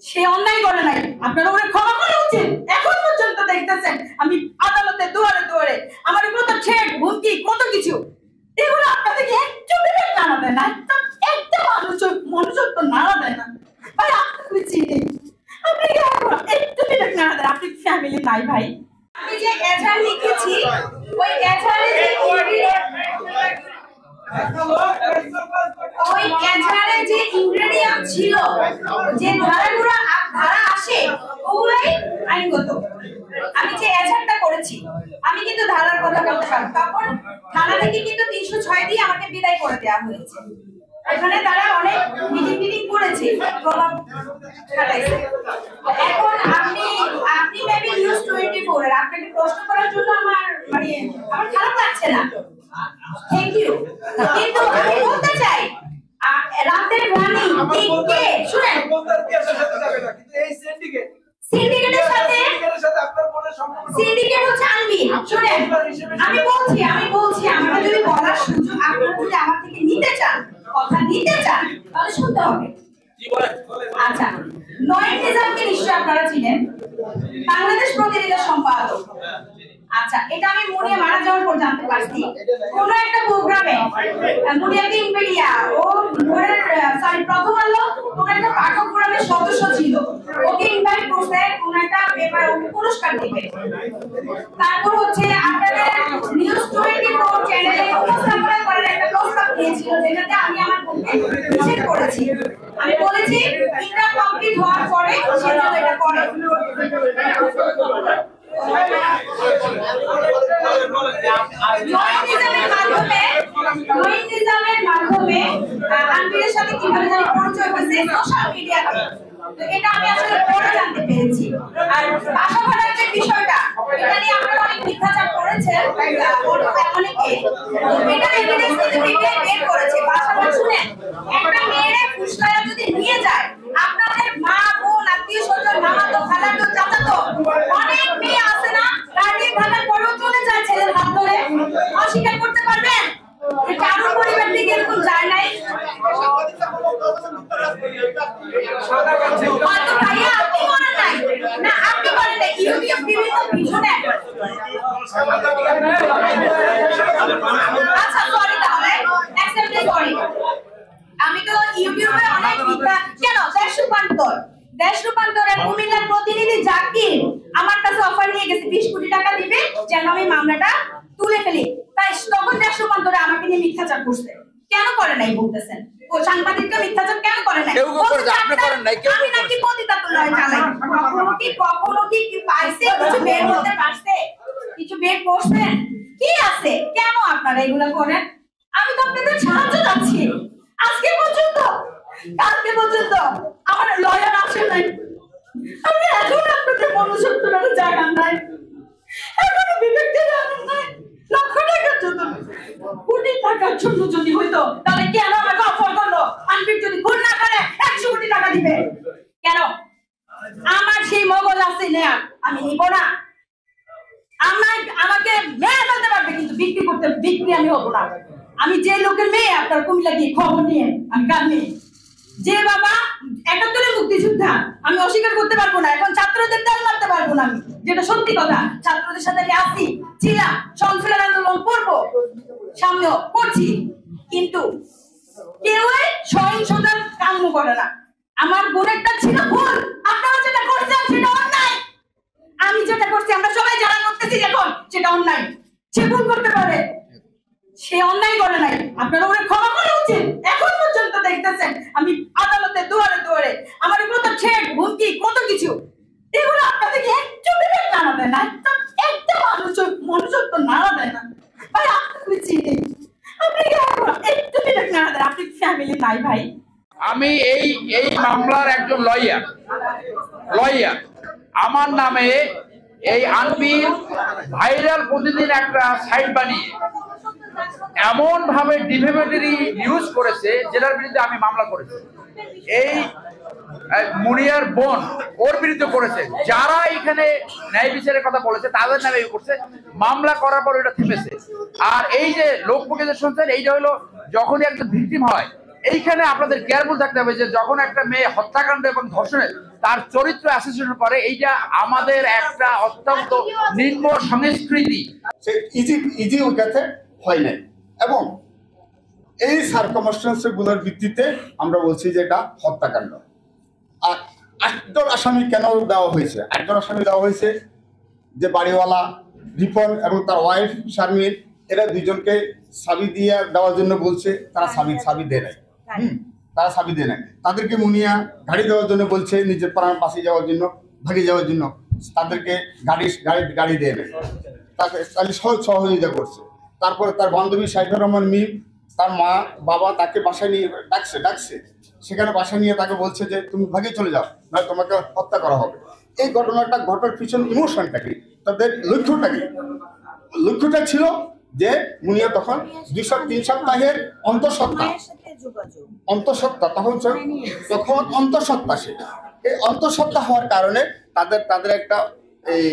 সে অন্যায় করে নাই, আপনারা ওরে ক্ষমা করা উচিত। এখন পর্যন্ত দেখতেছেন আমি আদালতে দুয়ারে দুয়ারে আমার কত ছেড় হুমকি কত কিছু, এগুলো আপনাদেরকে একটু বিবেক নাড়া দেয় না, একটা মনোযোগ তো নাড়া দেয় না ভাই। আপনি চিনি আপনি একটু বিবেক নাড়া দেন, আপনি ফ্যামিলি নাই ভাই। আমি যে এজাহার লিখেছি ওই এজাহারে যে ইনগ্রেডিয়েন্ট ছিল, যে ধারাগুলো ধারা আসে ওগুলাই আইনগত। আমি যে এজাহারটা করেছি আমি কিন্তু ধারার কথা বলতে পারি, তখন থানা থেকে কিন্তু 306 দিয়ে আমাকে বিদায় করে দেওয়া হয়েছে। এখানে তারা অনেক মিটিং করেছে, প্রভাব খাটাইছে। এখন আপনি মেবি নিউজ 24 এর আপনাকে প্রশ্ন করার জন্য আমার খারাপ লাগছে না, থ্যাংক ইউ। কিন্তু আমি বলতে চাই রাতের রানী কে শুনেন, কিন্তু এই সিন্ডিকেটের সাথে আপনার মনের সম্পর্ক, সিন্ডিকেট হচ্ছে আনবিন। শুনেন আমি বলছি আমাকে যদি বলার সুযোগ আপনারা যদি আমার থেকে নিতে চান, কথা নিতে চান, তাহলে শুনতে হবে। আচ্ছা, নয়ন নিজামকে নিশ্চয়ই আপনারা চিনেন, বাংলাদেশ প্রতিদিনের সম্পাদক। আচ্ছা, এটা আমি মুনিয়া মারা যাওয়ার পর জানতে পারছি। কোন একটা প্রোগ্রামে মুনিয়াকে ইম্পেরিয়া ও প্রথম আলো কোন একটা পাঠক ফোরামের সদস্য ছিল, ওকে ইনভাইট করতে কোন একটা পেপার ওকে পুরস্কার দিবে। তারপর হচ্ছে আপনাদের নিউজ 24 চ্যানেলে উপস্থাপনা করার একটা প্রস্তাব দিয়েছিল, যেটাতে আমি আমার পক্ষে নিষেধ করেছি। আমি বলেছি ইন্টার কমপ্লিট হওয়ার পরে সে যেন এটা করে। আনবিরের সাথে কিভাবে জানি পরিচয় হয়েছে সোশ্যাল মিডিয়াতে, তো এটা আমি আসলে পরে জানতে পেরেছি। আর বাসা ভাড়ার যে বিষয়টা, এটা নিয়ে আপনারা অনেক মিথ্যাচার করেছেন অনেকে, এটা এভিডেন্স বের করেছে। বাসা ভাড়া শুনেন, একটা মেয়ের ফুসলায়া যদি নিয়ে যায়, আপনাদের মা বোন আত্মীয় স্বজন মামাতো খালাতো চাচাতো অনেক মেয়ে আছে না, গাড়ি থাকার পরেও চলে যায় ছেলের হাত ধরে, অস্বীকার করতে পারবেন যে কারোর পরিবার থেকে এরকম যায় নাই? ভাইয়া আপনি করেন নাই না, আপনি করেন নাই, ইউটিউব বিভিন্ন ভিশনে। আচ্ছা সরি, তাহলে অ্যাকসেপ্ট সরি। আমি তো ইউটিউবে অনেক মিথ্যা কেন দেশ রূপান্তরের কুমিল্লার প্রতিনিধি জাকির আমার কাছে অফার নিয়ে গেছে 20 কোটি টাকা দিবে যেন আমি মামলাটা তুলে ফেলি। তাই তখন দেশ রূপান্তরে আমাকে নিয়ে মিথ্যাচার করছে। কেন করে নাই বলতেছেন? ও সাংবাদিকরা মিথ্যাচার কেন করে নাই? আমি নাকি পতিতাতুল্লাহ চালাই। কখনো কি পাইছে কিছু বের করতে পারছে? কিছু বের করছেন? কি আছে? কেন আপনারা এগুলা করেন? আমি তো আপনাদের সাহায্য চাচ্ছি। আজকে পর্যন্ত কালকে পর্যন্ত আমার লয়ার আসে নাই। আমি এখন আপনাদের মনোযোগ তোলার জায়গা নাই, এখন বিবেক দিয়ে আনন্দ নাই। লক্ষ টাকার জন্য, কোটি টাকার জন্য যদি হইতো তাহলে কেন আমাকে অফার করলো? আনবির যদি ভুল না করে 100 কোটি টাকা দিবে কেন? আমার সেই মগজ আছে না, আমি নিব না। আমাকে মেরে ফেলতে পারবে, কিন্তু বিক্রি আমি হবো না। আমি যে লোকের মেয়ে, আপনার কুমিল্লা গিয়ে খবর নিয়ে আমি কার মেয়ে, যে বাবা 71 মুক্তিযোদ্ধা, আমি অস্বীকার করতে পারবো না। এখন ছাত্রদের তেল মারতে পারবো না, আমি যেটা সত্যি কথা। ছাত্রদের সাথে আমি আসি, ছিলাম, সংস্কার আন্দোলন করবো, সামনেও করছি, কিন্তু কেউ সহিংসতার কাম্য করে না। আমার বোনেরটা ছিল ভুল, আপনারা যেটা করছেন সেটা অন্যায়। আমি যেটা করছি, আমরা সবাই যারা করতেছি এখন, সেটা অন্যায়। সে ভুল করতে পারে, সে অন্যায় করে নাই, আপনারা ওরে ক্ষমা করা উচিত। এখন পর্যন্ত দেখতেছেন আমি আদালতে দুয়ারে দুয়ারে আমার কত ছেড় হুমকি কত কিছু, এগুলো আপনাদেরকে একটু বিবেক নাড়া দেয় না, একটা মনোযোগ তো নাড়া দেয় না ভাই। আপনি চিনি আপনি একটু বিবেক নাড়া দেন, আপনি ফ্যামিলি নাই ভাই। আমি এই মামলার একজন লয়ার, আমার নামে এই আনবির ভাইরাল প্রতিদিন একটা সাইট বানিয়ে এমন ভাবে ডিফেমেটরি নিউজ করেছে, যেটার বিরুদ্ধে আমি মামলা করেছি। এই মুনিয়ার বোন ওর বিরুদ্ধে করেছে। যারা এখানে ন্যায় বিচারের কথা বলেছে তাদের নামে করছে। মামলা করার পর এটা থেমেছে। আর এই যে লোক মুখে যে শুনছেন, এইটা হলো যখনই একজন ভিকটিম হয়, এইখানে আপনাদের কেয়ারফুল থাকতে হবে যে যখন একটা মেয়ে হত্যাকাণ্ড এবং ধর্ষণে তার চরিত্র অ্যাসোসিয়েশন করে, এইটা আমাদের একটা অত্যন্ত নিম্ন সংস্কৃতি। সে ইজি ওইটাতে হয় নাই, এবং এই সার্কামস্টেন্স গুলোর ভিত্তিতে আমরা বলছি যে এটা হত্যাকাণ্ড। আর একজন আসামি কেন দেওয়া হয়েছে? একজন আসামি দেওয়া হয়েছে যে বাড়িওয়ালা রিপন এবং তার ওয়াইফ শারমিন, এরা দুইজনকে সাবি দিয়ে দেওয়ার জন্য বলছে, তারা সাবি দেয় নাই। তারা সাবি দেয় নাই। তাদেরকে মুনিয়া গাড়ি দেওয়ার জন্য বলছে, নিজের প্রাণ বাঁচি যাওয়ার জন্য, ভাগে যাওয়ার জন্য। তাদেরকে গাড়ি দেয় নাই, তাকে সহযোগিতা করছে। তারপরে তার বান্ধবী সাইফুর রহমান মিম, তার মা বাবা তাকে বাসায় নিয়ে ডাকছে, সেখানে বাসায় নিয়ে তাকে বলছে যে তুমি ভাগে চলে যাও, নয় তোমাকে হত্যা করা হবে। এই ঘটনাটা ঘটার পিছনে ইমোশনটা কি, তাদের লক্ষ্যটা কি? লক্ষ্যটা ছিল যে মুনিয়া তখন 2-3 সপ্তাহের অন্তঃসত্ত্বা তখন অন্তঃসত্ত্বা। সেটা এই অন্তঃসত্ত্বা হওয়ার কারণে তাদের একটা এই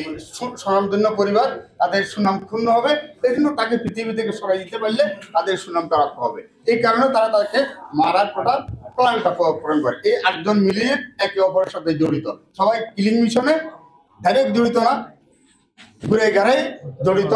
স্বনামধন্য পরিবার, তাদের সুনাম ক্ষুণ্ণ হবে। এই জন্য তাকে পৃথিবী থেকে সরাই দিতে পারলে তাদের সুনামটা রক্ষা হবে। এই কারণে তারা তাকে মারার প্ল্যানটা প্রয়োগ করে। এই 8 জন মিলিয়ে একে অপরের সাথে জড়িত, সবাই কিলিং মিশনে ডাইরেক্ট জড়িত না, ঘুরে ঘাড়ে জড়িত।